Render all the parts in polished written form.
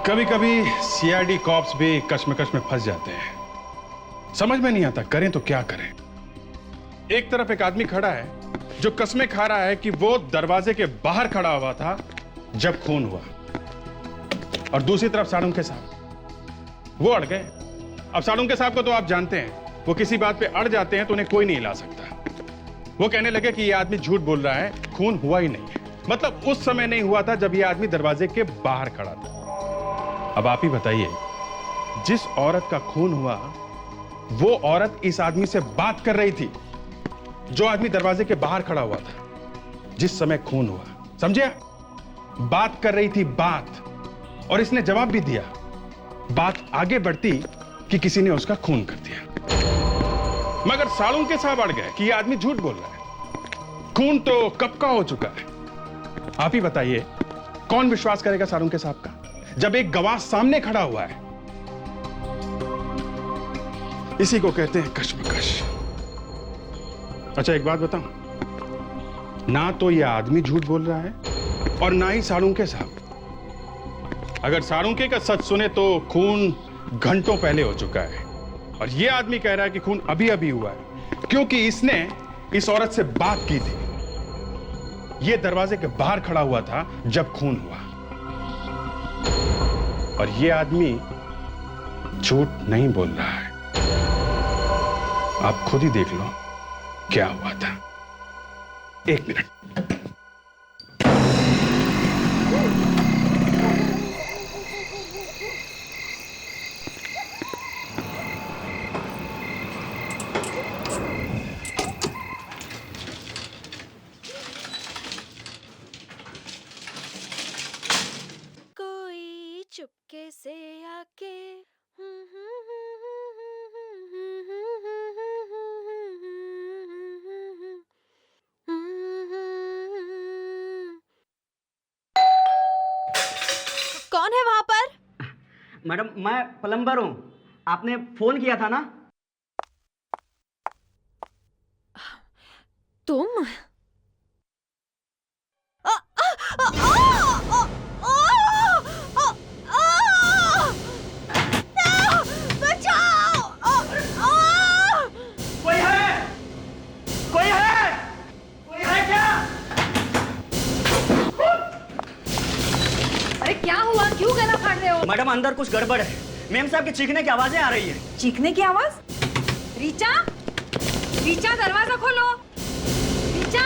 कभी कभी CID cops भी कश्मकश में फंस जाते हैं। समझ में नहीं आता करें तो क्या करें। एक तरफ एक आदमी खड़ा है जो कस्में खा रहा है कि वो दरवाजे के बाहर खड़ा हुआ था जब खून हुआ, और दूसरी तरफ साड़ुंके साहब वो अड़ गए। अब साड़ुंके साहब को तो आप जानते हैं, वो किसी बात पे अड़ जाते हैं तो उन्हें कोई नहीं हिला सकता। वो कहने लगे कि ये आदमी झूठ बोल रहा है, खून हुआ ही नहीं है। मतलब उस समय नहीं हुआ था जब ये आदमी दरवाजे के बाहर खड़ा था। अब आप ही बताइए, जिस औरत का खून हुआ वो औरत इस आदमी से बात कर रही थी जो आदमी दरवाजे के बाहर खड़ा हुआ था जिस समय खून हुआ। समझे? बात कर रही थी बात, और इसने जवाब भी दिया। बात आगे बढ़ती कि किसी ने उसका खून कर दिया। मगर साड़ुंके साहब अड़ गए कि यह आदमी झूठ बोल रहा है, खून तो कब का हो चुका है। आप ही बताइए, कौन विश्वास करेगा साड़ुंके साहब का जब एक गवाह सामने खड़ा हुआ है? इसी को कहते हैं कश्मकश। अच्छा एक बात बताऊं, ना तो यह आदमी झूठ बोल रहा है और ना ही साड़ुंके साहब। अगर साड़ुंके का सच सुने तो खून घंटों पहले हो चुका है, और यह आदमी कह रहा है कि खून अभी अभी हुआ है क्योंकि इसने इस औरत से बात की थी। यह दरवाजे के बाहर खड़ा हुआ था जब खून हुआ, और यह आदमी झूठ नहीं बोल रहा है। आप खुद ही देख लो क्या हुआ था। एक मिनट। कोई चुपके से आके कौन है वहां पर? मैडम मैं प्लम्बर हूँ, आपने फोन किया था ना? तुम? कोई है? कोई है? कोई है क्या? अरे क्या हुआ, क्यों गला फाड़ रहे हो? मैडम अंदर कुछ गड़बड़ है। मेम साहब की चीखने की आवाजें आ रही है। चीखने की आवाज? रीचा, रीचा दरवाजा खोलो। रीचा,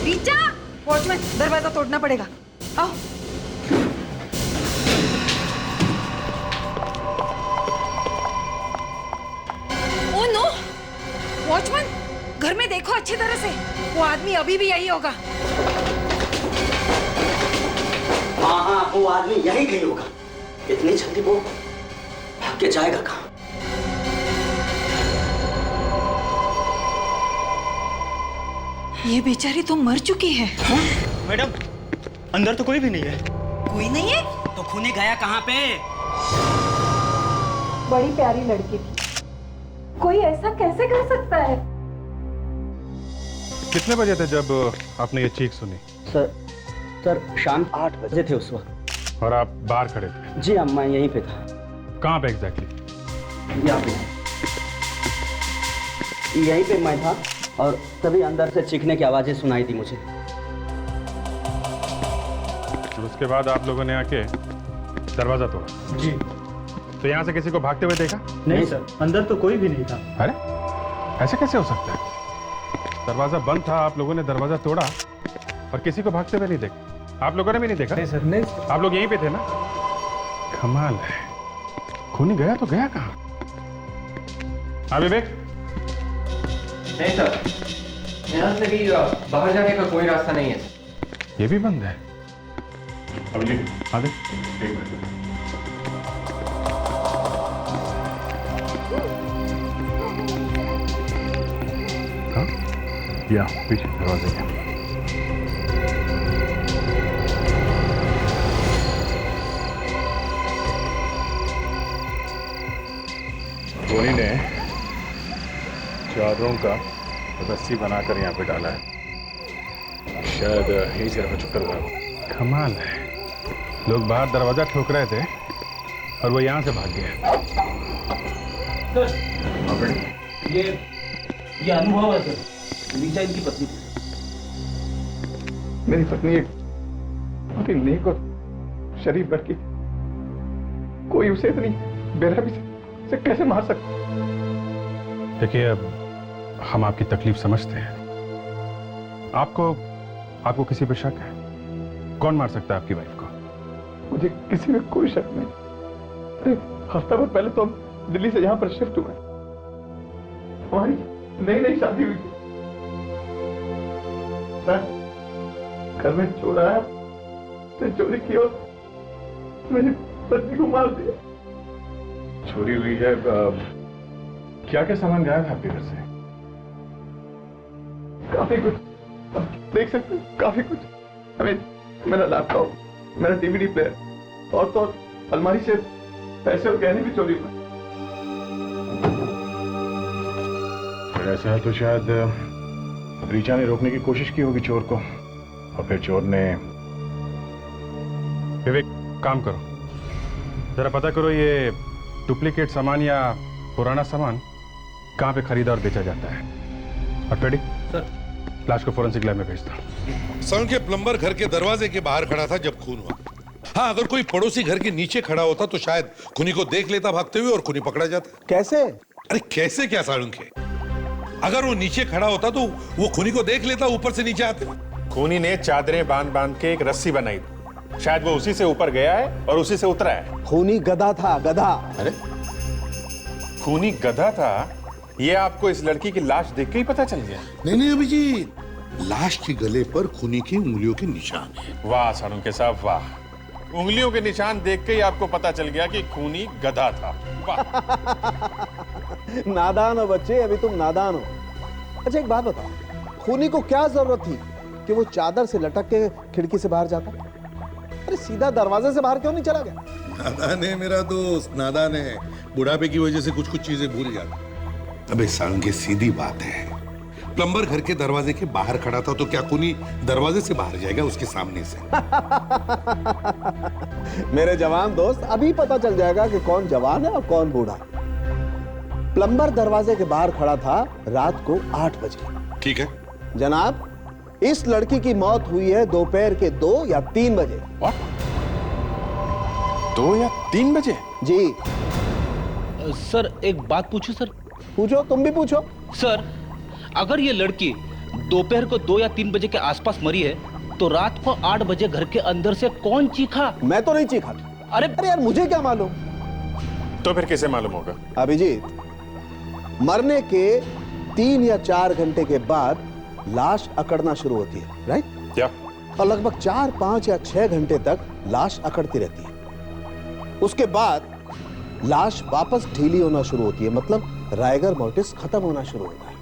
रीचा। वॉचमैन दरवाजा तोड़ना पड़ेगा, आओ। ओ नो, वॉचमैन घर में देखो अच्छी तरह से, वो आदमी अभी भी यही होगा। हाँ हाँ, वो आदमी यही कहीं होगा। इतनी जल्दी वो भाग के जाएगा कहाँ? ये बेचारी तो मर चुकी है। मैडम अंदर तो कोई भी नहीं है। कोई नहीं है? तो खूनी गया कहाँ पे? बड़ी प्यारी लड़की थी, कोई ऐसा कैसे कर सकता है? कितने बजे थे जब आपने ये चीख सुनी? सर शाम 8 बजे थे उस वक्त। और आप बाहर खड़े थे? जी हाँ, मैं यहीं पे था। कहाँ पे एग्जैक्टली? यहाँ पे, यहीं पे मैं था, और तभी अंदर से चीखने की आवाजें सुनाई दी मुझे। और उसके बाद आप लोगों ने आके दरवाजा तोड़ा? जी। तो यहाँ से किसी को भागते हुए देखा? नहीं सर, अंदर तो कोई भी नहीं था। अरे ऐसे कैसे हो सकता है? दरवाजा बंद था, आप लोगों ने दरवाजा तोड़ा और किसी को भागते हुए नहीं देखा? आप लोगों ने भी नहीं देखा? नहीं सर, नहीं सर। आप लोग यहीं पे थे ना? कमाल है, खूनी गया तो गया कहाँ? हाँ विवेक? नहीं सर, यहाँ से भी बाहर जाने का कोई रास्ता नहीं है। ये भी बंद है। अभिजीत आगे एक मिनट। हाँ या पीछे दरवाजे के। धोनी ने चादरों का रस्सी बनाकर यहाँ पे डाला है। शायद यही से रखा चक्कर लगा। कमाल है, लोग बाहर दरवाजा ठोक रहे थे और वो यहां से भाग गया। ये अनुभव है सर, रीचा इनकी पत्नी थी। मेरी पत्नी एक बहुत ही नेक और शरीफ लड़की, कोई उसे इतनी बेरहमी से कैसे मार सकता? देखिए, अब हम आपकी तकलीफ समझते हैं। आपको किसी पर शक है? कौन मार सकता है आपकी वाइफ को? मुझे किसी में कोई शक नहीं। अरे हफ्ता भर पहले तो हम दिल्ली से यहाँ पर शिफ्ट हुए। हमारी नई नई शादी हुई थी। घर में चोर आया, उसने चोरी की और मेरी पत्नी को मार दिया। चोरी हुई है? क्या क्या सामान गायब है आपके घर से? काफी कुछ, आप देख सकते हैं, काफी कुछ। हमें मेरा लैपटॉप, मेरा डीवीडी प्लेयर और तो अलमारी से पैसे और गहने भी चोरी हुए। ऐसा है तो शायद रीचा ने रोकने की कोशिश की होगी चोर को, और फिर चोर ने। विवेक, काम करो, जरा पता करो ये डुप्लीकेट सामान या पुराना सामान कहाँ पे खरीदा और बेचा जाता है। और पेडी सर, लाश को फोरेंसिक लैब में भेज दो। सड़क के प्लम्बर घर के दरवाजे के बाहर खड़ा था जब खून हुआ। हाँ, अगर कोई पड़ोसी घर के नीचे खड़ा होता तो शायद खूनी को देख लेता भागते हुए और खूनी पकड़ा जाता। कैसे? अरे कैसे क्या साळुंखे, अगर वो नीचे खड़ा होता तो वो खूनी को देख लेता, ऊपर से नीचे आते। खूनी ने चादरें बांध बांध के एक रस्सी बनाई, शायद वो उसी से ऊपर गया है और उसी से उतरा है। खूनी गधा था, गधा। अरे खूनी गधा था, ये आपको इस लड़की की लाश देख के ही पता चल गया? नहीं अभिजीत, लाश के गले पर खूनी की उंगलियों के निशान है। वाह साळुंखे साहब, वाह। उंगलियों के निशान देख के ही आपको पता चल गया कि खूनी गधा था। वाह। नादान हो बच्चे, अभी तुम नादान हो। अच्छा एक बात बताओ, खूनी को क्या जरूरत थी कि वो चादर से लटक के खिड़की से बाहर जाता? अरे सीधा दरवाजे से बाहर क्यों नहीं चला गया? नादान है मेरा दोस्त, नादान है। बुढ़ापे की वजह से कुछ कुछ चीजें भूल जाता। अबे साळुंखे, सीधी बात है, प्लम्बर घर के दरवाजे के बाहर खड़ा था तो क्या खूनी दरवाजे से बाहर जाएगा उसके सामने से? मेरे जवान दोस्त, अभी पता चल जाएगा कि कौन जवान है और कौन बूढ़ा। प्लम्बर दरवाजे के बाहर खड़ा था रात को 8 बजे। ठीक है जनाब, इस लड़की की मौत हुई है दोपहर के 2 या 3 बजे। 2 या 3 बजे? जी। सर एक बात पूछूं सर? पूछो, तुम भी पूछो। सर, अगर ये लड़की दोपहर को 2 या 3 बजे के आसपास मरी है तो रात को 8 बजे घर के अंदर से कौन चीखा? मैं तो नहीं चीखा। अरे यार, मुझे क्या मालूम? तो फिर कैसे मालूम होगा? अभिजीत, मरने के 3 या 4 घंटे के बाद लाश अकड़ना शुरू होती है, राइट? क्या? और लगभग 4, 5 या 6 घंटे तक लाश अकड़ती रहती है। उसके बाद लाश वापस ढीली होना शुरू होती है, मतलब राइगर मोर्टिस खत्म होना शुरू होता है।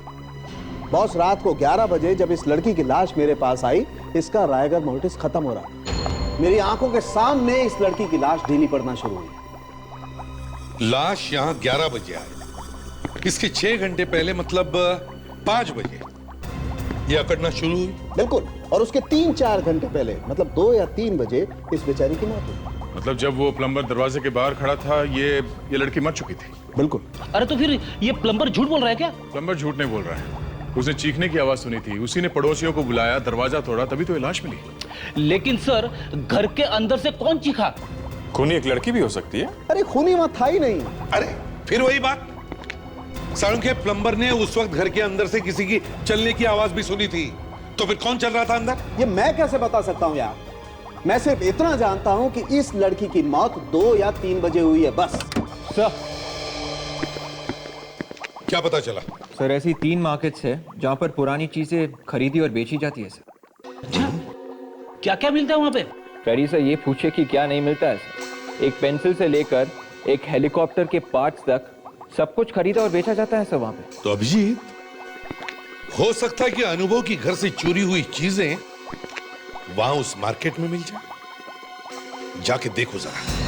बॉस, रात को 11 बजे जब इस लड़की की लाश मेरे पास आई, इसका राइगर मोर्टिस खत्म हो रहा था। मेरी आंखों के सामने इस लड़की की लाश ढीली पड़ना शुरू हुई। लाश यहाँ 11 बजे आई, इसके 6 घंटे पहले मतलब 5 बजे ये अकड़ना शुरू हुई। बिल्कुल, और उसके 3-4 घंटे पहले मतलब 2 या 3 बजे इस बेचारी की मौत हुई। मतलब जब वो प्लम्बर दरवाजे के बाहर खड़ा था, ये लड़की मर चुकी थी। बिल्कुल। अरे तो फिर ये प्लम्बर झूठ बोल रहा है क्या? प्लम्बर झूठ नहीं बोल रहा है, उसने चीखने की आवाज सुनी थी, उसी ने पड़ोसियों को बुलाया, दरवाजा तोड़ा, तभी तो ये लाश मिली। लेकिन सर, घर के अंदर से कौन चीखा? खूनी एक लड़की भी हो सकती है। अरे खूनी वहां था ही नहीं। अरे फिर वही बात, साळुंखे, प्लम्बर ने उस वक्त घर के अंदर से किसी की चलने की आवाज भी सुनी थी, तो फिर कौन चल रहा था अंदर? ये मैं कैसे बता सकता हूं यार? मैं सिर्फ इतना जानता हूं कि इस लड़की की मौत 2 या 3 बजे हुई है, बस। सर, क्या पता चला? सर ऐसी 3 मार्केट्स है जहाँ पर पुरानी चीजें खरीदी और बेची जाती है सर। अच्छा, क्या क्या मिलता है वहां पे? फेरी से ये पूछे कि क्या नहीं मिलता है सर। एक पेंसिल से लेकर एक हेलीकॉप्टर के पार्ट्स तक सब कुछ खरीदा और बेचा जाता है सर वहां पे। तो अभिजीत, हो सकता है कि अनुभव की घर से चोरी हुई चीजें वहां उस मार्केट में मिल जाए। जाके देखो जरा।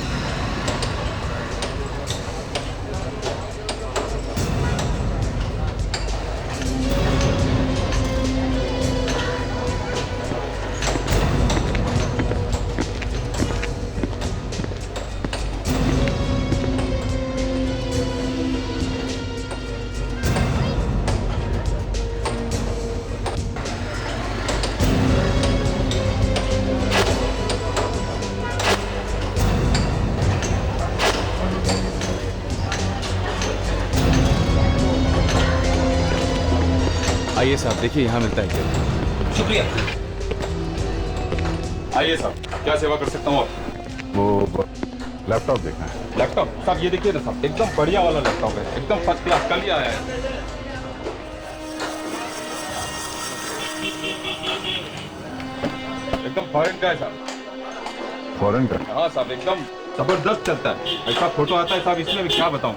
आइए साहब, देखिए यहाँ मिलता है क्या। शुक्रिया। आइए साहब, क्या सेवा कर सकता हूँ आप? वो लैपटॉप देखना है। लैपटॉप साहब, ये देखिए ना साहब, एकदम बढ़िया वाला लैपटॉप है, एकदम फर्स्ट क्लास, कल ही आया है। एकदम फॉरेन का है साहब। फॉरेन का? हाँ साहब, एकदम जबरदस्त चलता है। ऐसा फोटो आता है साहब इसमें, भी क्या बताऊं।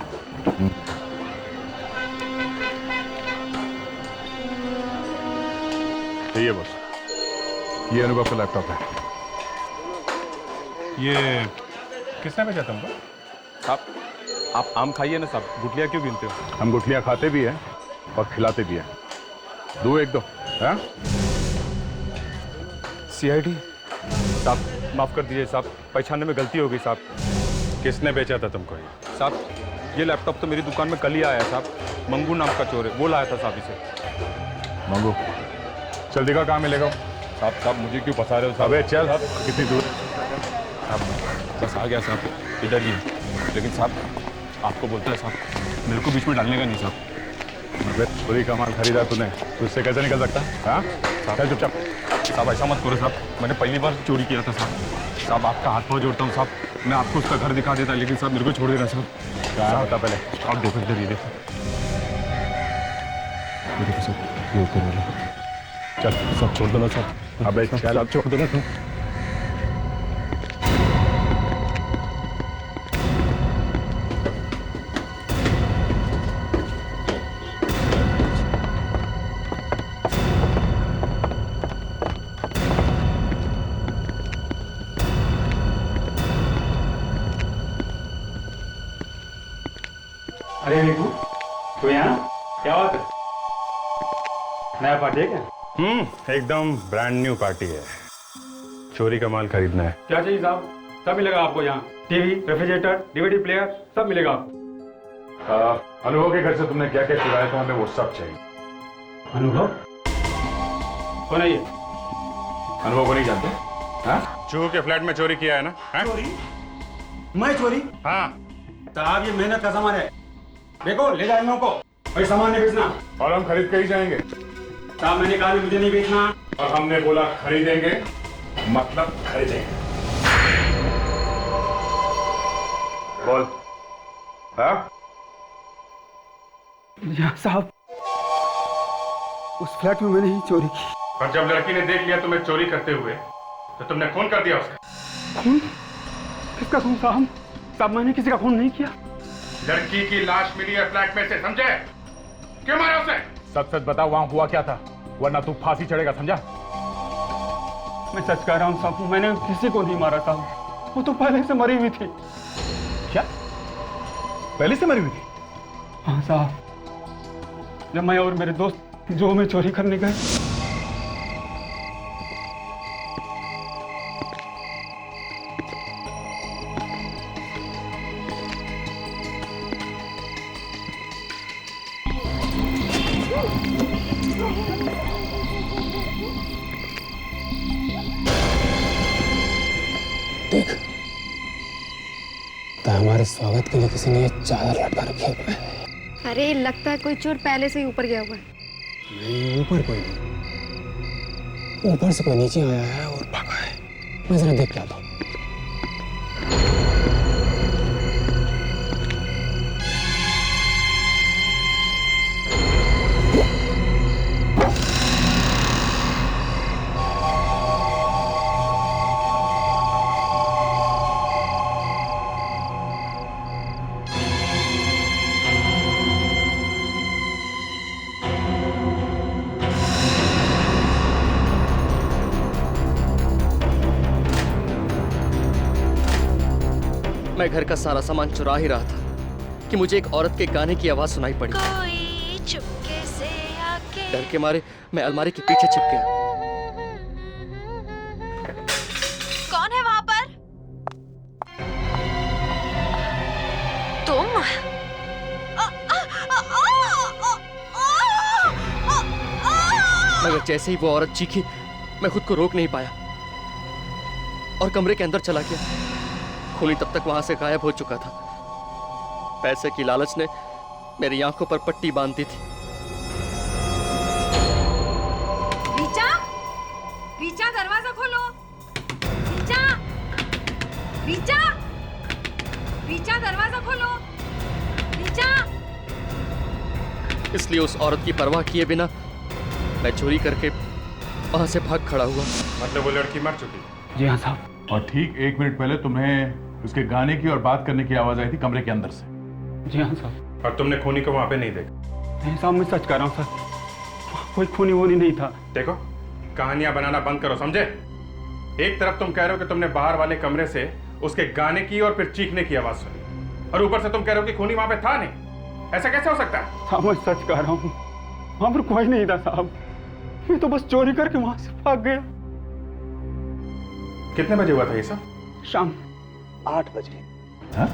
ये बस, ये अनुभव का लैपटॉप है। ये किसने भेजा तुमको? साहब, आप आम खाइए ना साहब, गुठलियाँ क्यों गिनते हो? हम गुठलियाँ खाते भी हैं और खिलाते भी हैं। दो एक दो, हाँ? CID साहब, माफ कर दीजिए साहब, पहचानने में गलती हो गई साहब। किसने बेचा था तुमको ये? साहब, ये लैपटॉप तो मेरी दुकान में कल ही आया साहब। मंगू नाम का चोर है, वो लाया था साहब इसे। मंगू, चल दिखा कहाँ मिलेगा। साहब मुझे क्यों फंसा रहे हो साहब? अबे चल, कितनी दूर? साहब बस आ गया साहब, इधर ही। लेकिन साहब आपको बोलता है साहब, मेरे को बीच में डालने का नहीं साहब। अबे चोरी का माल खरीदा तूने, तो उससे कैसे निकल सकता? हाँ, चल चुपचाप। साहब ऐसा मत करो साहब, मैंने पहली बार चोरी किया था साहब। साहब आपका हाथ पाँव जोड़ता हूँ साहब, मैं आपको उसका घर दिखा देता, लेकिन साहब मेरे को छोड़ देना साहब। कहाँ होता पहले? आप देखो इधर, ये देखो। ये देखो साहब, ये ऊपर वाला। चल सब छोड़ देना साहब। अबे चल, आप छोड़ देना साहब। अरे निकू, तो यहाँ क्या बात है? नया पार्टी है क्या? एकदम ब्रांड न्यू पार्टी है। चोरी का माल खरीदना है। क्या चाहिए साहब? सब मिलेगा आपको यहाँ। टीवी, रेफ्रिजरेटर, DVD प्लेयर, सब मिलेगा आपको। अनुभव के घर से तुमने क्या क्या चुराया था, हमें वो सब चाहिए। अनुभव कौन है ये? अनुभव को नहीं जानते? हाँ? चूहो के फ्लैट में चोरी किया है ना? हाँ? चोरी? मैं चोरी? हाँ। साहब ये मेहनत का सामान है, देखो ले जाए लोगों को, और सामान नहीं बेचना। और हम खरीद के ही जाएंगे। साहब मैंने कहा मुझे नहीं बेचना। और हमने बोला खरीदेंगे, मतलब खरीदेंगे। बोल। हाँ? यहाँ साहब, उस फ्लैट में मैंने ही चोरी की। और जब लड़की ने देख लिया तुम्हें चोरी करते हुए, तो तुमने खून कर दिया उसका। खून? किसका खून साहब? साहब मैंने किसी का खून नहीं किया। लड़की की लाश मिली है फ्लैट में से, समझे? क्यों मारा उसे? सच सच बता, वहां हुआ क्या था, वरना तू फांसी चढ़ेगा, समझा? मैं सच कह रहा हूँ साहब, मैंने किसी को नहीं मारा साहब, वो तो पहले से मरी हुई थी। क्या? पहले से मरी हुई थी? हाँ साहब, जब मैं और मेरे दोस्त जो में चोरी करने गए, देख, तो हमारे स्वागत के लिए किसी ने ये चादर लटका रखी है। अरे लगता है कोई चोर पहले से ही ऊपर गया हुआ है। नहीं, ऊपर कोई नहीं, ऊपर से कोई नीचे आया है और भागा है। मैं जरा देख के आता हूँ। मैं घर का सारा सामान चुरा ही रहा था कि मुझे एक औरत के गाने की आवाज सुनाई पड़ी। कोई चुपके से आके। डर के मारे मैं अलमारी के पीछे छिप गया। कौन है वहां पर? तुम? मगर जैसे ही वो औरत चीखी, मैं खुद को रोक नहीं पाया और कमरे के अंदर चला गया। खूनी तब तक वहां से गायब हो चुका था। पैसे की लालच ने मेरी आंखों पर पट्टी बांध दी थी। रीचा, रीचा दरवाजा खोलो, रीचा। इसलिए उस औरत की परवाह किए बिना मैं चोरी करके वहां से भाग खड़ा हुआ। मतलब वो लड़की मर चुकी? जी हाँ साहब। और ठीक 1 मिनट पहले तुम्हें उसके गाने की और बात करने की आवाज आई थी कमरे के अंदर से। जी हाँ साहब। और तुमने खूनी को वहां पे नहीं देखा? नहीं साहब, मैं सच कह रहा हूँ सर, कोई खूनी वूनी नहीं था। देखो, कहानियां बनाना बंद करो, समझे? एक तरफ तुम कह रहे हो कि तुमने बाहर वाले कमरे से उसके गाने की और फिर चीखने की आवाज सुनी, और ऊपर से तुम कह रहे हो कि खूनी वहां पे था नहीं। ऐसा कैसे हो सकता है? साहब मैं सच कह रहा हूँ, वहां पर कोई नहीं था साहब, मैं तो बस चोरी करके वहां से भाग गया। कितने बजे हुआ था ये सब? शाम 8 बजे। हाँ?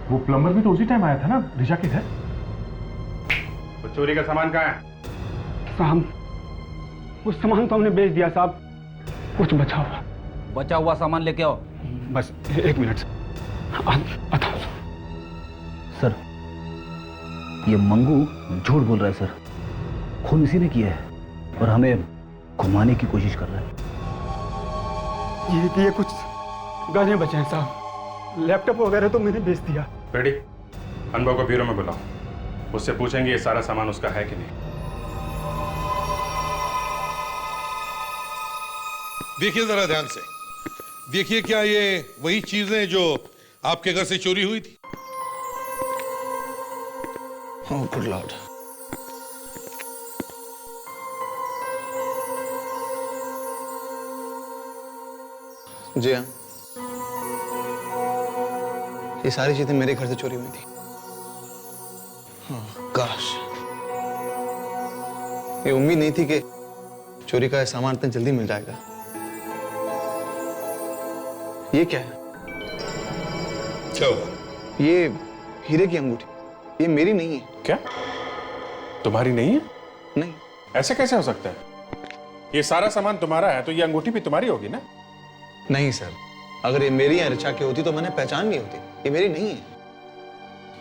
वो प्लम्बर भी तो उसी टाइम आया था ना ऋचा के घर? तो चोरी का सामान कहाँ है? साहब वो सामान तो हमने बेच दिया साहब, कुछ बचा हुआ सामान लेके आओ। बस 1 मिनट आता हूँ। सर ये मंगू झूठ बोल रहा है सर, खून इसी ने किया है और हमें घुमाने की कोशिश कर रहा है। ये कुछ गाने बचे हैं साहब, लैपटॉप वगैरह तो मैंने बेच दिया। रेडी? अनुभव को ब्यूरो में बुलाओ, उससे पूछेंगे ये सारा सामान उसका है कि नहीं। देखिए जरा ध्यान से, देखिए क्या ये वही चीजें जो आपके घर से चोरी हुई थी? Oh good Lord. जी हाँ, ये सारी चीजें मेरे घर से चोरी हुई थी। हाँ, काश ये उम्मीद नहीं थी कि चोरी का सामान इतना जल्दी मिल जाएगा। ये क्या है? क्या हुआ? ये हीरे की अंगूठी, ये मेरी नहीं है। क्या? तुम्हारी नहीं है? नहीं। ऐसे कैसे हो सकता है? ये सारा सामान तुम्हारा है तो ये अंगूठी भी तुम्हारी होगी ना? नहीं सर, अगर ये मेरी या ऋचा की होती तो मैंने पहचान ली होती। ये मेरी नहीं है।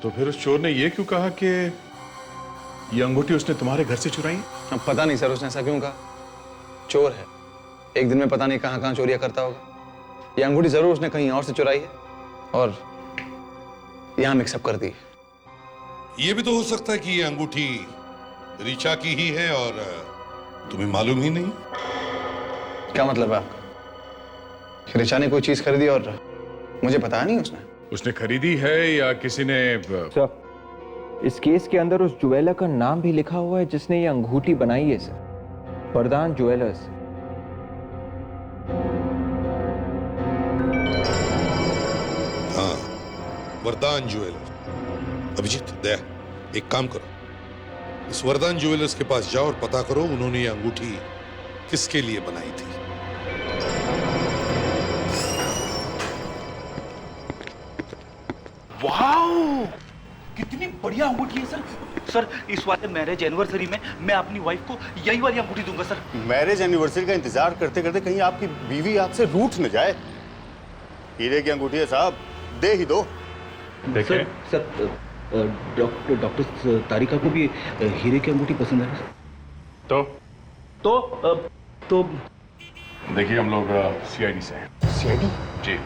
तो फिर उस चोर ने ये क्यों कहा कि ये अंगूठी उसने तुम्हारे घर से चुराई? अब पता नहीं सर, उसने ऐसा क्यों कहा। चोर है, एक दिन में पता नहीं कहां कहां चोरियां करता होगा। ये अंगूठी जरूर उसने कहीं और से चुराई है और यहां मिक्सअप कर दी। ये भी तो हो सकता है कि ये अंगूठी ऋचा की ही है और तुम्हें मालूम ही नहीं। क्या मतलब है आपका? ऋचा ने कोई चीज खरीदी और मुझे बताया नहीं उसने? उसने खरीदी है या किसी ने? सर, इस केस के अंदर उस ज्वेलर का नाम भी लिखा हुआ है जिसने ये अंगूठी बनाई है सर, वरदान ज्वेलर्स। हाँ, वरदान ज्वेलर्स। अभिजीत, दया, एक काम करो, इस वरदान ज्वेलर्स के पास जाओ और पता करो उन्होंने ये अंगूठी किसके लिए बनाई थी। वाओ, कितनी बढ़िया अंगूठी है सर। सर इस वाले मैरिज एनिवर्सरी में मैं अपनी वाइफ को यही वाली अंगूठी दूंगा सर। मैरिज एनिवर्सरी का इंतजार करते करते कहीं आपकी बीवी आपसे रूठ न जाए। हीरे की अंगूठी है साहब, दे ही दो। देखिए सर, डॉक्टर तारिका को भी हीरे की अंगूठी पसंद है। तो देखिए हम लोग सीआईडी से हैं। सीआईडी? जी,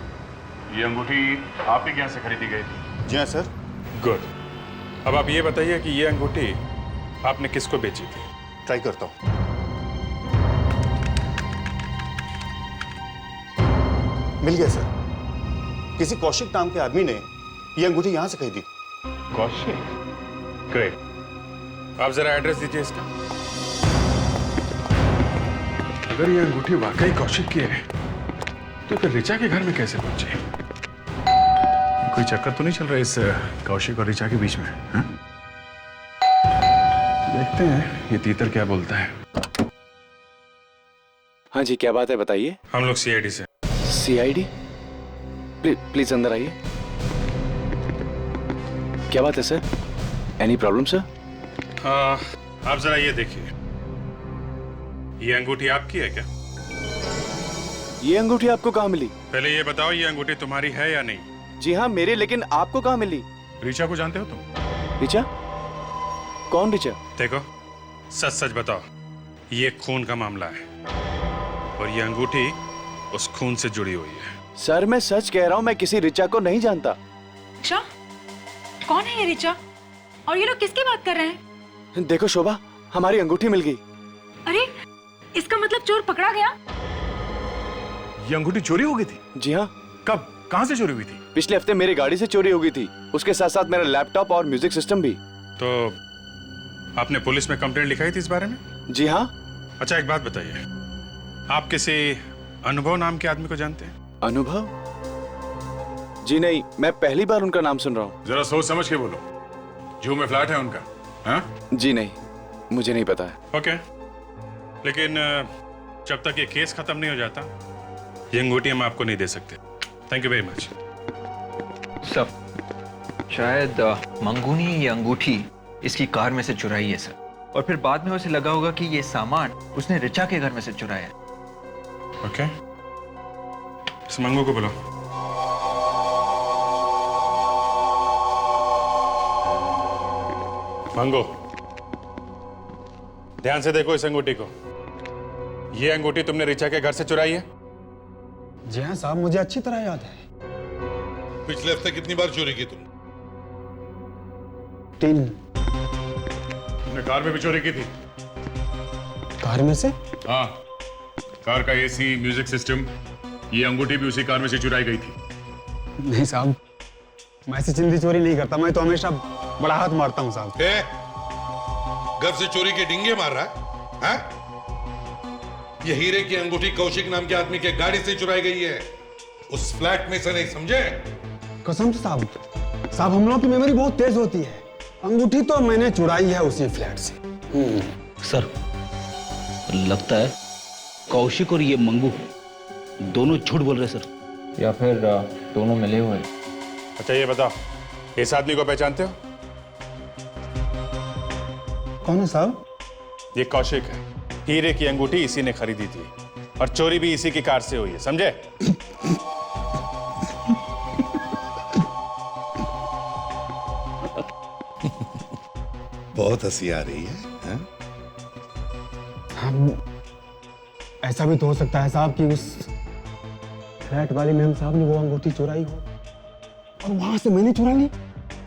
ये अंगूठी आपके यहाँ से खरीदी गई थी? जी हाँ सर। गुड। अब आप ये बताइए कि ये अंगूठी आपने किसको बेची थी? ट्राई करता हूँ। मिल गया सर, किसी कौशिक नाम के आदमी ने ये अंगूठी यहाँ से खरीदी। कौशिक? ग्रेट। आप जरा एड्रेस दीजिए इसका। अगर ये अंगूठी वाकई कौशिक की है तो फिर ऋचा के घर में कैसे पहुंची? कोई चक्कर तो नहीं चल रहा इस कौशिक और ऋचा के बीच में? हा? देखते हैं ये तीतर क्या बोलता है। हाँ जी, क्या बात है बताइए। हम लोग सीआईडी से। सीआईडी? प्लीज अंदर आइए। क्या बात है सर? Any problem sir? आप जरा ये देखिए, ये अंगूठी आपकी है क्या? ये अंगूठी आपको कहाँ मिली? पहले ये बताओ, ये अंगूठी तुम्हारी है या नहीं? जी हाँ मेरी, लेकिन आपको कहाँ मिली? ऋचा को जानते हो तुम? ऋचा? कौन ऋचा? देखो, सच सच बताओ, ये खून का मामला है और ये अंगूठी उस खून से जुड़ी हुई है। सर मैं सच कह रहा हूँ, मैं किसी रिचा को नहीं जानता। रिचा? कौन है ये रिचा? और ये लोग किसकी बात कर रहे हैं? देखो शोभा, हमारी अंगूठी मिल गई। अरे इसका मतलब चोर पकड़ा गया? ये अंगूठी चोरी हो गई थी? जी हाँ। कब, कहाँ से चोरी हुई थी? पिछले हफ्ते मेरी गाड़ी से चोरी हो गई थी, उसके साथ साथ मेरा लैपटॉप और म्यूजिक सिस्टम भी। तो आपने पुलिस में कंप्लेंट लिखाई थी इस बारे में? जी हाँ। अच्छा एक बात बताइए, आप किसी अनुभव नाम के आदमी को जानते हैं? अनुभव? जी नहीं, मैं पहली बार उनका नाम सुन रहा हूँ। जरा सोच समझ के बोलो। जू में फ्लैट है उनका? हाँ? जी नहीं, मुझे नहीं पता है। ओके, लेकिन जब तक ये केस खत्म नहीं हो जाता, ये अंगूठी हम आपको नहीं दे सकते। Thank you very much. Sir, शायद मंगू ने ये अंगूठी इसकी कार में से चुराई है सर, और फिर बाद में उसे लगा होगा कि ये सामान उसने रिचा के घर में से चुराया है। ओके, इस मंगू को बुलाओ। मंगू, ध्यान से देखो इस अंगूठी को। ये अंगूठी तुमने रिचा के घर से चुराई है? जी हाँ साहब, मुझे अच्छी तरह याद है। पिछले हफ्ते कितनी बार चोरी की तुम? 3। तुमने कार में भी चोरी की थी? कार में से? हाँ, कार का एसी, म्यूजिक सिस्टम, ये अंगूठी भी उसी कार में से चुराई गई थी। नहीं साहब, मैं ऐसी चिंदी चोरी नहीं करता, मैं तो हमेशा बड़ा हाथ मारता हूँ साहब। घर से चोरी के डिंगे मार रहा है? हाँ? ये हीरे की अंगूठी कौशिक नाम के आदमी के गाड़ी से चुराई गई है, उस फ्लैट में से, नहीं समझे? कसम से साहब, हम लोगों की मेमोरी बहुत तेज होती है। अंगूठी तो मैंने चुराई है उसी फ्लैट से। सर, लगता है कौशिक और ये मंगू दोनों झूठ बोल रहे सर। या फिर दोनों मिले हुए। अच्छा ये बताओ, इस आदमी को पहचानते हो? कौन है साहब? ये कौशिक है। हीरे की अंगूठी इसी ने खरीदी थी और चोरी भी इसी की कार से हुई है, समझे? बहुत हंसी आ रही है, हाँ? ऐसा भी तो हो सकता है साहब कि उस फ्लैट वाले मेम साहब ने वो अंगूठी चुराई हो और वहां से मैंने चुरा ली।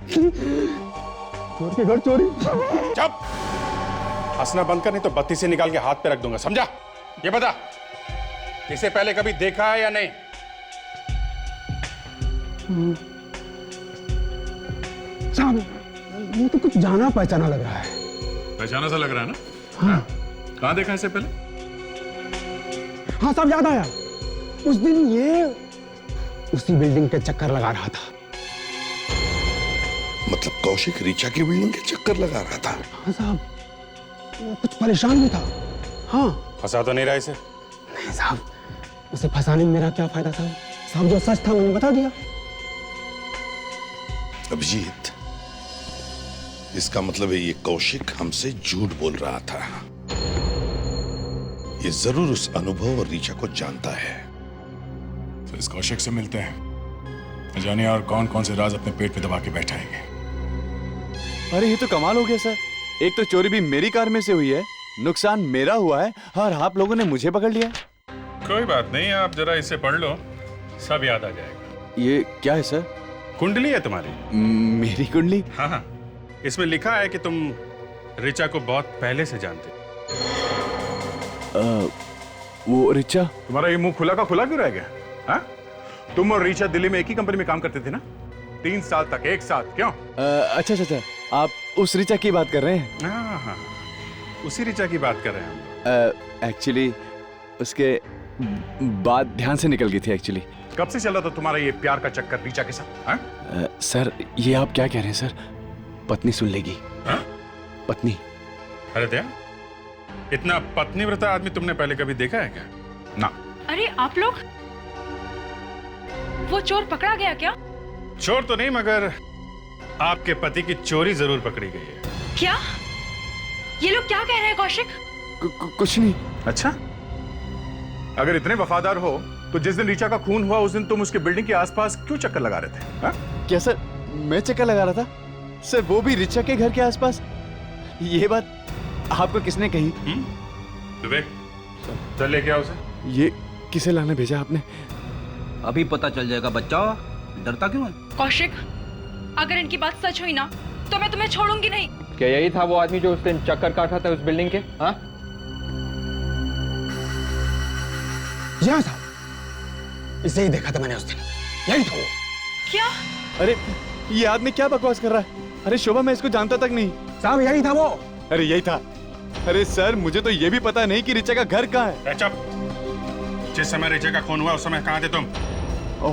चोर के घर चोरी। चुप! हंसना बंद कर, नहीं तो बत्ती से निकाल के हाथ पे रख दूंगा, समझा? ये बता, इसे पहले कभी देखा है या नहीं? साहब, ये तो कुछ जाना पहचाना लग रहा है। पहचाना सा लग रहा है ना? हाँ। कहाँ देखा इसे पहले? हाँ साहब, याद आया। उस दिन ये उसी बिल्डिंग के चक्कर लगा रहा था। मतलब कौशिक रिचा की बिल्डिंग के चक्कर लगा रहा था? हाँ साहब, वो कुछ परेशान भी था। हाँ। फंसा तो नहीं रहा इसे? नहीं साहब, उसे फंसाने में मेरा क्या फायदा साहब? साहब जो सच था मैंने बता दिया। अभिजीत, इसका मतलब है ये कौशिक हमसे झूठ बोल रहा था। ये जरूर उस अनुभव और रीचा को जानता है। तो इस कौशिक से मिलते हैं, जाने और कौन कौन से राज अपने पेट पे दबा के बैठाएंगे। अरे ये तो कमाल हो गया सर, एक तो चोरी भी मेरी कार में से हुई है, नुकसान मेरा हुआ है और आप लोगों ने मुझे पकड़ लिया। कोई बात नहीं, आप जरा इसे पढ़ लो, सब याद आ जाएगा। ये क्या है सर? कुंडली है तुम्हारी। मेरी कुंडली? हाँ हाँ, इसमें लिखा है कि तुम रिचा को बहुत पहले से जानते। वो रिचा? तुम्हारा ये मुंह खुला का खुला क्यों रह गया? हाँ? तुम और रिचा दिल्ली में एक ही कंपनी में काम करते थे ना? 3 साल तक एक साथ, क्यों? अच्छा, आप उस रिचा की बात कर रहे हैं? हाँ, उसी रिचा की बात कर रहे हैं। एक्चुअली उसके बात ध्यान से निकल गई थी एक्चुअली। कब से चल रहा था तुम्हारा ये प्यार का चक्कर रिचा के साथ? हाँ? सर ये आप क्या कह रहे हैं सर? पत्नी सुन लेगी। हाँ? पत्नी? अरे दया, इतना पत्नीव्रता आदमी तुमने पहले कभी देखा है क्या? ना। अरे आप लोग, वो चोर पकड़ा गया क्या? चोर तो नहीं, मगर आपके पति की चोरी जरूर पकड़ी गई है। क्या? ये लोग क्या कह रहे हैं कौशिक? कुछ नहीं। अच्छा, अगर इतने वफादार हो तो जिस दिन रीचा का खून हुआ उस दिन तुम उसके बिल्डिंग के आसपास क्यों चक्कर लगा रहे थे? हा? क्या सर मैं चक्कर लगा रहा था? सर वो भी रीचा के घर के आसपास? ये बात आपको किसने कही? विवेक, चल लेके आओ उसे। ये किसे लाने भेजा आपने? अभी पता चल जाएगा बच्चा, डरता क्यों है? कौशिक, अगर इनकी बात सच हुई ना तो मैं तुम्हें छोड़ूंगी नहीं। क्या यही था वो आदमी जो उस दिन चक्कर काटा था उस बिल्डिंग के? हाँ यहाँ साहब, इसे ही देखा था मैंने उस दिन, यही था वो। क्या? अरे ये आदमी क्या बकवास कर रहा है? अरे शोभा, मैं इसको जानता तक नहीं। साहब यही था वो। अरे यही था। अरे सर, मुझे तो ये भी पता नहीं कि रिचा का घर कहाँ है। चुप। जिस समय रिचा का खून हुआ उस समय कहाँ थे तुम?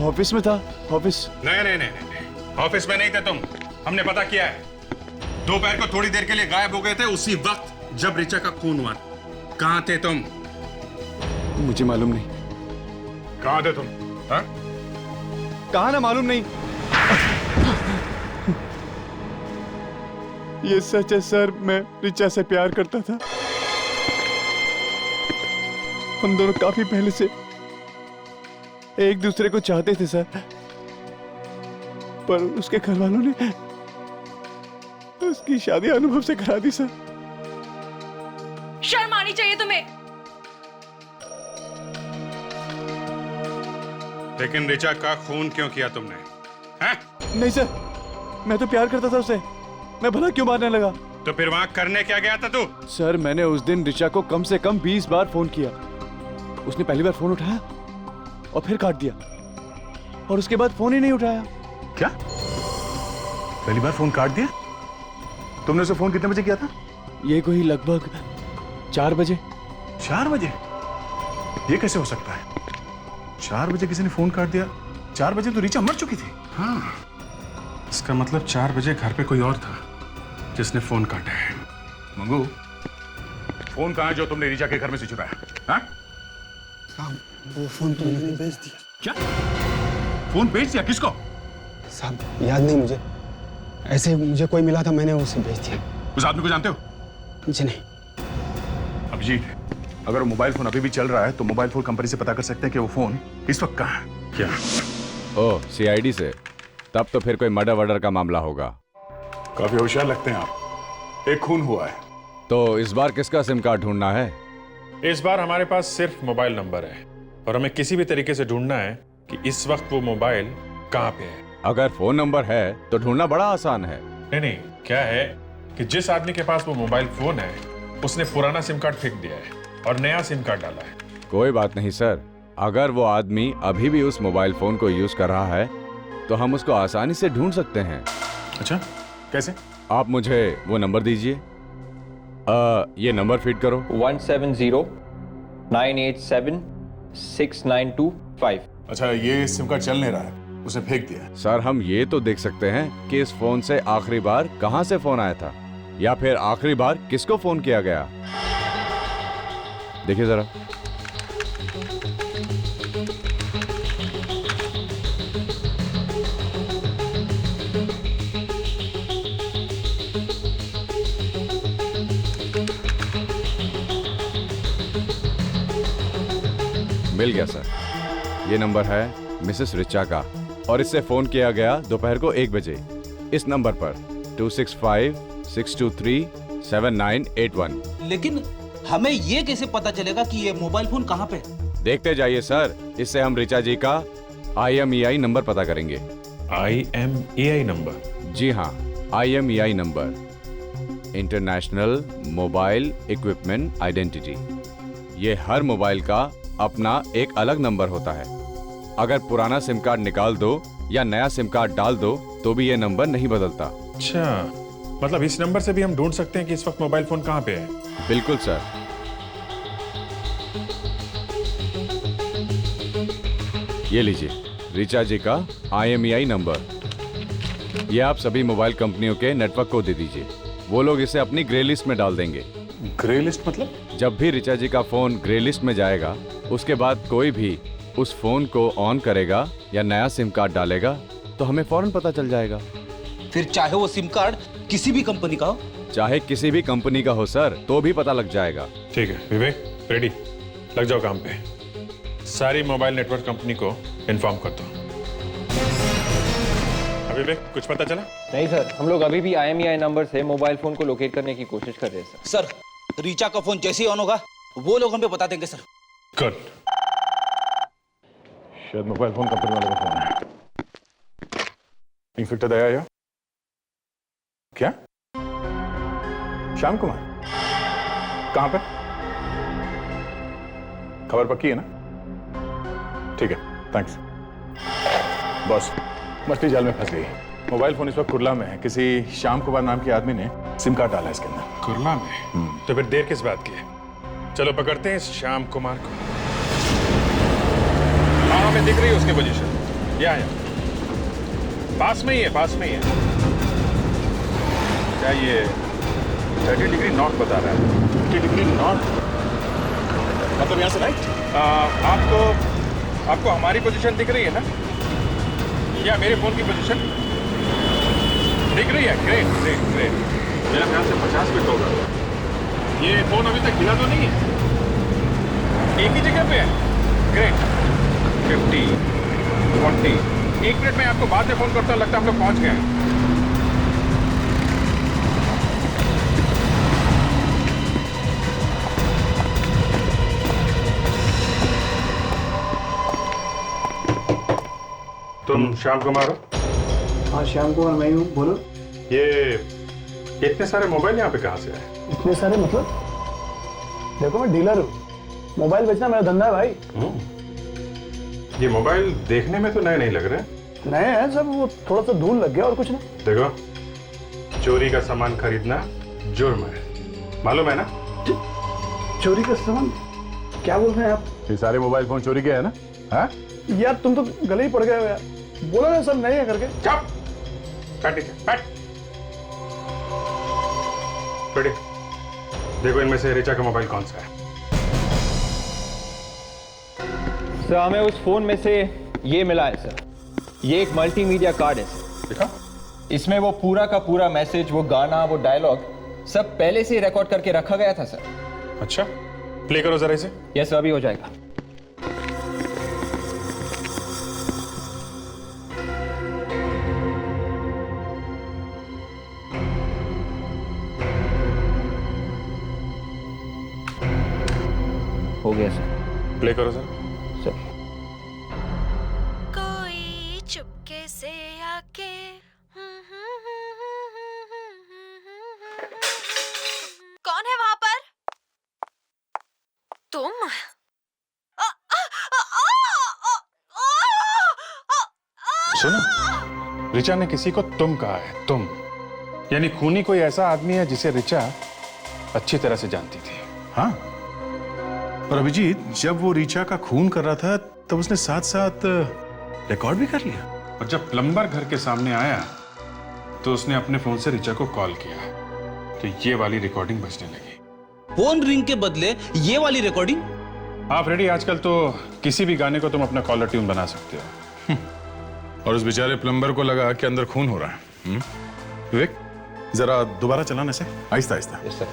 ऑफिस में था। ऑफिस? नहीं, ऑफिस में नहीं थे तुम। हमने पता किया है, दोपहर को थोड़ी देर के लिए गायब हो गए थे उसी वक्त जब रिचा का खून हुआ। कहाँ थे तुम? मुझे मालूम नहीं। कहाँ थे तुम? हाँ? कहा ना मालूम नहीं। ये सच है सर, मैं रिचा से प्यार करता था। हम दोनों काफी पहले से एक दूसरे को चाहते थे सर, पर उसके घर वालों ने उसकी शादी अनुभव से करा दी सर। शर्म आनी चाहिए तुम्हें। लेकिन रिचा का खून क्यों किया तुमने? हैं? नहीं सर, मैं तो प्यार करता था उसे, मैं भला क्यों मारने लगा? तो फिर वहां करने क्या गया था तू? सर, मैंने उस दिन रिचा को कम से कम 20 बार फोन किया। उसने पहली बार फोन उठाया और फिर काट दिया, और उसके बाद फोन ही नहीं उठाया। क्या? पहली बार फोन काट दिया? तुमने उसे फोन कितने बजे किया था? ये कोई लगभग 4 बजे। 4 बजे? ये कैसे हो सकता है? 4 बजे किसी ने फोन काट दिया? 4 बजे तो रिचा मर चुकी थी। हाँ, इसका मतलब 4 बजे घर पे कोई और था जिसने फोन काटा है। मंगू, फोन कहाँ है जो तुमने रिचा के घर में से चुराया? हाँ? साहब, वो फोन तो मैंने बेच दिया। क्या? फोन बेच दिया? किसको? साहब याद नहीं मुझे, ऐसे मुझे कोई मिला था, मैंने उसे बेच दिया। उस आदमी को जानते हो? जी नहीं। अभिजीत, अगर वो मोबाइल फोन अभी भी चल रहा है तो मोबाइल फोन कंपनी से पता कर सकते हैं कि वो फोन इस वक्त कहाँ है। क्या? ओह, सीआईडी से? तब तो फिर कोई मर्डर वर्डर का मामला होगा। काफी होशियार लगते हैं आप। एक खून हुआ है। तो इस बार किसका सिम कार्ड ढूंढना है? इस बार हमारे पास सिर्फ मोबाइल नंबर है और हमें किसी भी तरीके से ढूंढना है कि इस वक्त वो मोबाइल कहाँ पे है। अगर फोन नंबर है तो ढूंढना बड़ा आसान है। नहीं, क्या है कि जिस आदमी के पास वो मोबाइल फोन है उसने पुराना सिम कार्ड फेंक दिया है और नया सिम कार्ड डाला है। कोई बात नहीं सर, अगर वो आदमी अभी भी उस मोबाइल फोन को यूज कर रहा है तो हम उसको आसानी से ढूंढ सकते हैं। अच्छा, कैसे? आप मुझे वो नंबर दीजिए। ये नंबर फीड करो। 1709876925। अच्छा, ये सिम कार्ड चल नहीं रहा है, उसने फेंक दिया। सर, हम ये तो देख सकते हैं कि इस फोन से आखिरी बार कहां से फोन आया था, या फिर आखिरी बार किसको फोन किया गया। देखिए जरा। मिल गया सर, ये नंबर है मिसेस रिचा का और इससे फोन किया गया दोपहर को 1 बजे इस नंबर पर 2656237981। लेकिन हमें ये कैसे पता चलेगा कि ये मोबाइल फोन कहाँ पे है? देखते जाइए सर, इससे हम रिचा जी का IMEI नंबर पता करेंगे। IMEI number? जी हाँ, IMEI number, international mobile equipment identity. ये हर मोबाइल का अपना एक अलग नंबर होता है। अगर पुराना सिम कार्ड निकाल दो या नया सिम कार्ड डाल दो तो भी ये नंबर नहीं बदलता। अच्छा, मतलब इस नंबर से भी हम ढूंढ सकते हैं कि इस वक्त मोबाइल फोन कहाँ पे है? बिल्कुल सर। ये लीजिए रिचा जी का IMEI नंबर। ये आप सभी मोबाइल कंपनियों के नेटवर्क को दे दीजिए, वो लोग इसे अपनी ग्रे लिस्ट में डाल देंगे। ग्रे लिस्ट मतलब? जब भी रिचा जी का फोन ग्रे लिस्ट में जाएगा उसके बाद कोई भी उस फोन को ऑन करेगा या नया सिम कार्ड डालेगा तो हमें फौरन पता चल जाएगा। फिर चाहे वो सिम कार्ड किसी भी कंपनी का हो? चाहे किसी भी कंपनी का हो सर, तो भी पता लग जाएगा। ठीक है विवेक, रेडी, लग जाओ काम पे। सारी मोबाइल नेटवर्क कंपनी को इन्फॉर्म कर दो। विवेक, कुछ पता चला? नहीं सर, हम लोग अभी भी IMEI नंबर से मोबाइल फोन को लोकेट करने की कोशिश कर रहे हैं सर। रिचा का फोन जैसे ही ऑन होगा वो लोग हमें बता देंगे सर। गुड। शायद मोबाइल फोन कंपनी वाले का फोन है। इंस्पेक्टर दया या क्या? श्याम कुमार कहां पे? खबर पक्की है ना? ठीक है, थैंक्स। बॉस, मछली जाल में फंस गई। मोबाइल फोन इस वक्त कुरला में है। किसी श्याम कुमार नाम के आदमी ने सिम कार्ड डाला है इसके अंदर। कुरला में? तो फिर देर किस बात की है? चलो पकड़ते हैं इस श्याम कुमार को। हाँ, हमें दिख रही है उसकी पोजीशन। यहाँ है, पास में ही है, पास में ही है। क्या ये 30 डिग्री नॉर्थ बता रहा है? 30 डिग्री नॉर्थ मतलब यहाँ से राइट? आपको हमारी पोजीशन दिख रही है ना? या मेरे फोन की पोजीशन दिख रही है? Great great great. मेरा ध्यान से 50 मिनट होगा। ये फोन अभी तक हिला तो नहीं है? एक ही जगह पे है? ग्रेट। 50, 40। 1 मिनट में आपको बाद में फोन करता हूँ। लगता है हम लोग पहुंच गए हैं। तुम श्याम कुमार हो? हाँ, श्याम कुमार मैं हूँ, बोलो। ये इतने सारे मोबाइल यहाँ पे कहाँ से आए? इतने सारे मतलब? देखो मैं डीलर हूँ, मोबाइल बेचना मेरा धंधा है भाई। ये मोबाइल देखने में तो नए नहीं लग रहे। नए हैं सब, वो थोड़ा सा धूल लग गया और कुछ नहीं। देखो, चोरी का सामान खरीदना जुर्म है, मालूम है ना? चोरी का सामान? क्या बोल रहे हैं आप? ये सारे मोबाइल फोन चोरी के है ना? हाँ? यार तुम तो गले ही पड़ गए हो यार। बोला ना सब नहीं है करके। चुप! बैठ। देखो इनमें से रिचा का मोबाइल कौन सा है? सर हमें उस फोन में से ये मिला है सर। ये एक मल्टीमीडिया कार्ड है सर। देखा? इसमें वो पूरा का पूरा मैसेज, वो गाना, वो डायलॉग सब पहले से ही रिकॉर्ड करके रखा गया था सर। अच्छा, प्ले करो जरा इसे। यस सर, अभी हो जाएगा। हो गया सर। प्ले करो सर। कोई चुपके से आके कौन है वहां पर? तुम? सुनो, रिचा ने किसी को तुम कहा है, तुम। यानी खूनी कोई ऐसा आदमी है जिसे रिचा अच्छी तरह से जानती थी। हाँ, और अभिजीत जब वो रिचा का खून कर रहा था तब उसने साथ साथ रिकॉर्ड भी कर लिया। और जब प्लम्बर घर के सामने आया तो उसने अपने फोन से रिचा को कॉल किया, तो ये वाली रिकॉर्डिंग बजने लगी। फोन रिंग के बदले ये वाली रिकॉर्डिंग? हाँ फ्रेडी, आजकल तो किसी भी गाने को तुम अपना कॉलर ट्यून बना सकते हो। और उस बेचारे प्लम्बर को लगा कि अंदर खून हो रहा है। विवेक, जरा दोबारा चलाने से आहिस्ता आहिस्ता। Yes sir.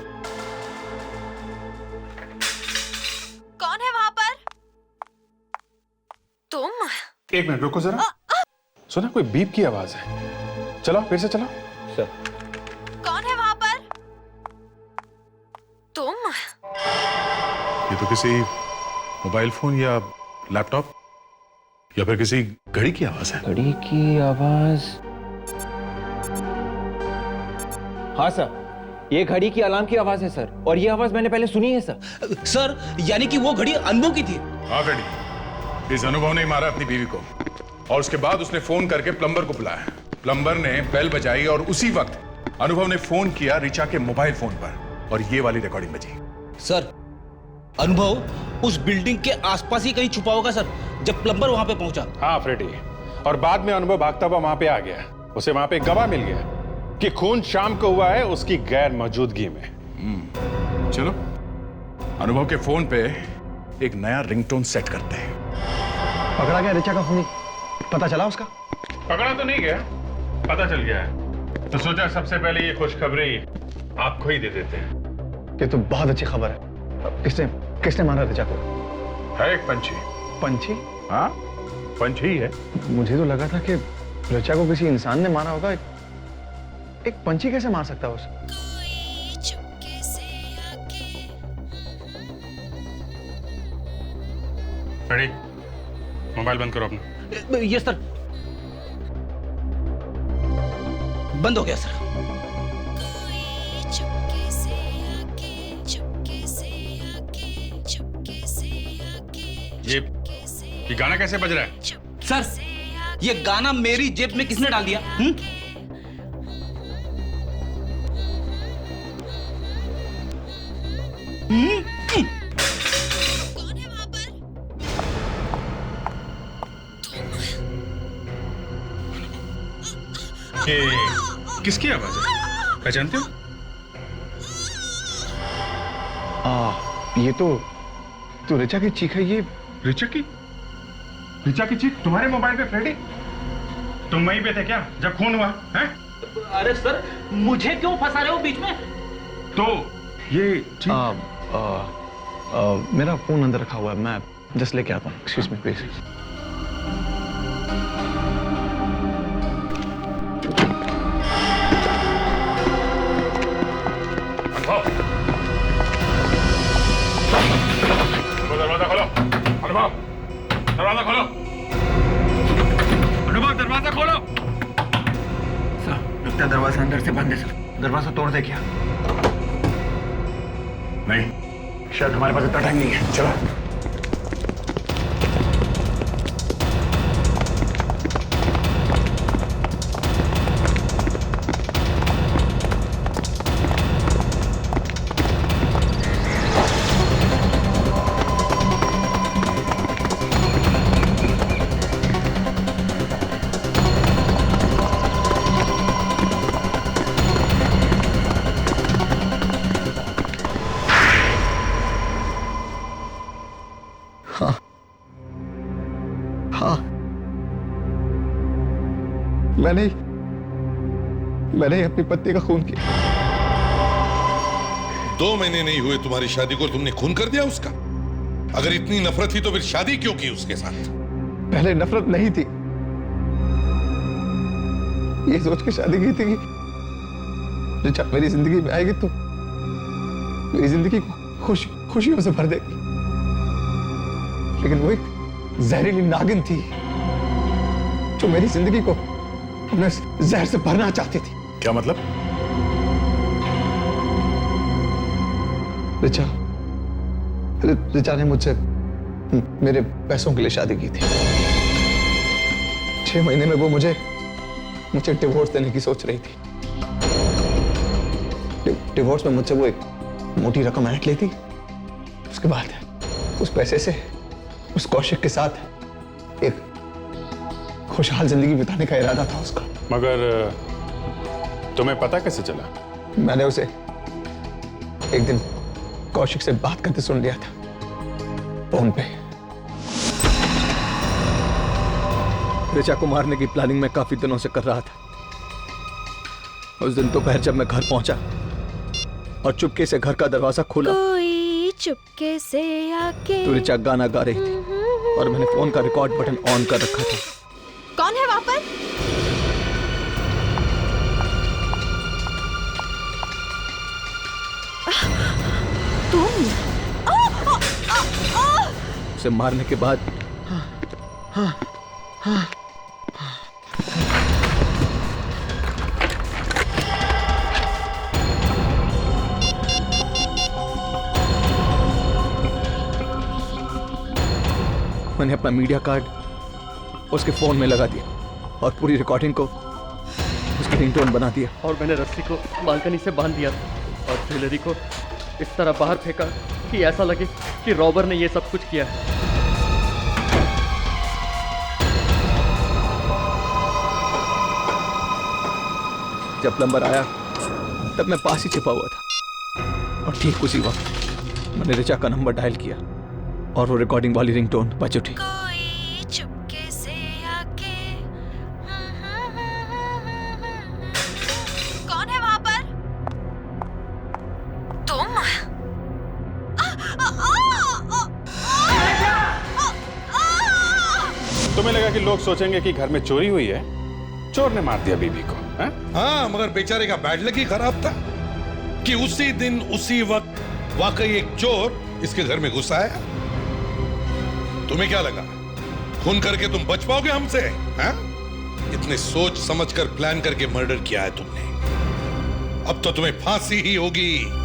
कौन है वहां पर? तुम? 1 मिनट रुको जरा। सुना, कोई बीप की आवाज है। चलो फिर से चलो सर। कौन है वहां पर? तुम? ये तो किसी मोबाइल फोन या लैपटॉप या फिर किसी घड़ी की आवाज है। घड़ी की आवाज? हाँ सर, ये घड़ी की अलार्म की आवाज है सर, और ये आवाज मैंने पहले सुनी है सर। सर यानी कि वो घड़ी अनुभव की थी? हाँ फ्रेडी, इस अनुभव ने मारा अपनी बीवी को और उसके बाद उसने फोन करके प्लम्बर को बुलाया। प्लम्बर ने बेल बजाई और उसी वक्त अनुभव ने फोन किया रिचा के मोबाइल फोन पर और ये वाली रिकॉर्डिंग बजी। सर, अनुभव उस बिल्डिंग के आसपास ही कहीं छुपा होगा सर, जब प्लम्बर वहां पे पहुंचा। हाँ फ्रेडी, और बाद में अनुभव भागता हुआ वहां पे आ गया। उसे वहां पे एक गवाह मिल गया कि खून शाम को हुआ है उसकी गैर मौजूदगी में। चलो अनुभव के फोन पे एक नया रिंगटोन सेट करते हैं। पकड़ा गया रिचा का खूनी? पता चला उसका? पकड़ा तो नहीं गया, पता चल गया है। तो सोचा सबसे पहले ये खुशखबरी आपको ही दे देते हैं। ये तो बहुत अच्छी खबर है। किसने मारा रिचा को? है एक पंछी। पंछी? हाँ, पंछी ही है। मुझे तो लगा था कि रिचा को किसी इंसान ने मारा होगा। एक पंछी कैसे मार सकता है उसे? रेडी, मोबाइल बंद करो अपना। ये सर, बंद हो गया सर। ये गाना कैसे बज रहा है? सर, ये गाना मेरी जेब में किसने डाल दिया? ये किसकी आवाज है? पहचानते हो? ये तो ऋचा की चीख है। ये ऋचा की चीख तुम्हारे मोबाइल पे? फ्रेडी, तुम वहीं पे थे क्या जब खून हुआ है? अरे सर, मुझे क्यों फंसा रहे हो बीच में? तो ये मेरा फोन अंदर रखा हुआ है, मैं जस्ट लेके आता हूँ। Excuse me please. दरवाजा खोलो। अनुभव, दरवाजा खोलो। अनुभव, दरवाजा खोलो। सर, लगता है दरवाजा अंदर से बंद है सर। दरवाजा तोड़ दे क्या? नहीं, शायद हमारे पास इतना टाइम नहीं है। चलो। मैंने अपनी पत्नी का खून किया। 2 महीने नहीं हुए तुम्हारी शादी को, तुमने खून कर दिया उसका? अगर इतनी नफरत थी तो फिर शादी क्यों की उसके साथ? पहले नफरत नहीं थी, ये सोच के शादी की थी कि ऋचा मेरी जिंदगी में आएगी तो मेरी जिंदगी को खुशियों से भर देगी। लेकिन वो एक जहरीली नागिन थी जो मेरी जिंदगी को अपने जहर से भरना चाहती थी। क्या मतलब? ऋचा ने मुझसे मेरे पैसों के लिए शादी की थी। 6 महीने में वो मुझे डिवोर्स देने की सोच रही थी। डिवोर्स में मुझसे वो एक मोटी रकम ऐंठ लेती, उसके बाद उस पैसे से उस कौशिक के साथ एक खुशहाल जिंदगी बिताने का इरादा था उसका। मगर तुम्हें पता कैसे चला? मैंने उसे एक दिन कौशिक से बात करते सुन लिया था फोन पे। ऋचा को मारने की प्लानिंग मैं काफी दिनों से कर रहा था। उस दिन दोपहर जब मैं घर पहुंचा और चुपके से घर का दरवाजा खोला, कोई चुपके से आके तो ऋचा गाना गा रही थी और मैंने फोन का रिकॉर्ड बटन ऑन कर रखा था। कौन है वहां पर? तुम? उसे मारने के बाद मैंने अपना मीडिया कार्ड उसके फोन में लगा दिया और पूरी रिकॉर्डिंग को उसकी रिंगटोन बना दिया। और मैंने रस्सी को बालकनी से बांध दिया और ज्वेलरी को इस तरह बाहर फेंका कि ऐसा लगे कि रॉबर ने ये सब कुछ किया है। जब प्लम्बर आया तब मैं पास ही छिपा हुआ था और ठीक उसी वक्त मैंने ऋचा का नंबर डायल किया और वो रिकॉर्डिंग वाली रिंगटोन बज उठी। कोई चुपके से आके। कौन है वहां पर? तुम? तुम्हें लगा कि लोग सोचेंगे कि घर में चोरी हुई है, चोर ने मार दिया बीबी को? हाँ, मगर बेचारे का बैड लक ही खराब था कि उसी दिन उसी वक्त वाकई एक चोर इसके घर में घुस आया। तुम्हें क्या लगा खून करके तुम बच पाओगे हमसे? हैं? इतने सोच समझकर प्लान करके मर्डर किया है तुमने। अब तो तुम्हें फांसी ही होगी।